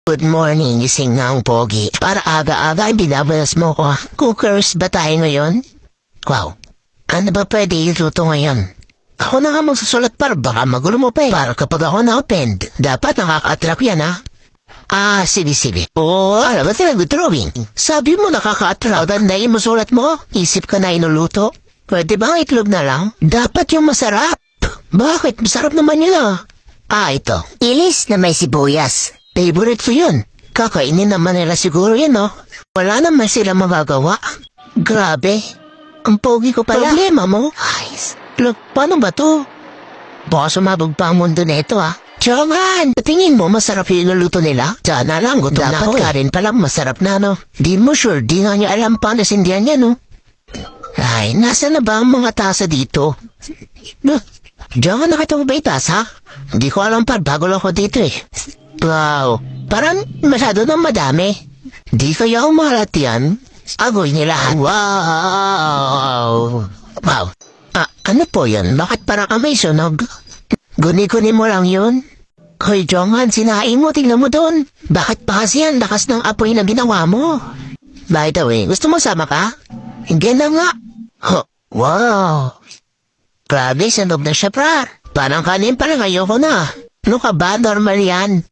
Good morning, gising na ang pogi. Para aga-aga ay binabalas mo ko. Cookers ba tayo ngayon? Wow. Ano ba pwede iluto ngayon? Ako na nga magsusulat para baka magulo mo pa eh. Para kapag ako na-offend, dapat nakaka-attract yan ha? Sige. Alam ba nag-drawing? Sabi mo nakaka-attract. Tandayin mo sulat mo? Isip ka na inuluto? Pwede ba ang itlog na lang? Dapat yung masarap. Bakit? Masarap naman yun ah. Ito. Ilis na may sibuyas. Favorite ko yun. Kakainin naman nila siguro yun, no? Wala naman sila magagawa. Grabe. Ang pogi ko pala. Problema mo? Ay, look, paano ba to? Baka sumabog pa ang mundo nito, ah. Tiyongan, tingin mo masarap yung luto nila? Sana lang, gutom na ako. Dapat ka rin palang masarap na, no? Di mo sure, di nga niya alam paano sindihan niya, no? Ay, nasa na ba ang mga tasa dito? Diyan nakita mo ba yung tasa? Hindi ko alam pa, bago lang ako dito eh. Wow, parang masyado nang madami. Di kaya umalat yan? Agoy nila. Wow! Ano po yan? Bakit parang may sunog? Guni-guni mo lang yun? Hoy, Jongan, sinaing mo, tingnan mo doon. Bakit pa kasi yan? Lakas ng apoy na ginawa mo. By the way, gusto mo sama ka? Hindi na nga. Wow! Grabe, sunog na siya, pra. Parang kanin pa lang, ayoko na. Ano ka ba? Normal yan.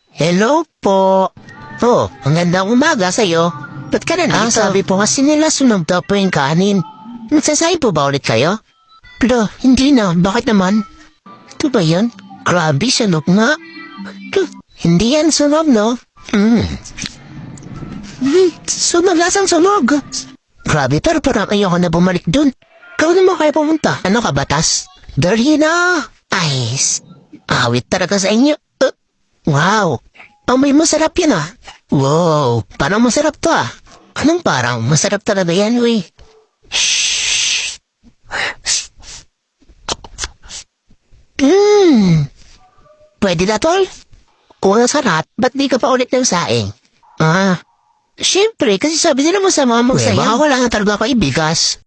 Hello po. Ang gandang umaga sa'yo. Ba't ka na nandito? Sabi po kasi nila sunog daw po yung kanin. Nagsasay po ba ulit kayo? Hindi na. Bakit naman? Ito ba yun? Grabe, sunog nga. Hindi yan sunog, no? Sunog, lasang sunog. Grabe, pero parang ayoko na bumalik dun. Kaya mo kayo pumunta. Ano ka, batas? Dali na. Ayos. Awit talaga sa inyo. Wow. Amoy masarap yan ah. Wow. Parang masarap to ah. Anong parang? Masarap talaga yan, uy. Shhh. Pwede na, tol? Kung sarap, ba't di ka pa ulit ng saing? Siyempre, kasi sabi nila mo sa mama mo sa'yo. Wala na talaga ako ibigas.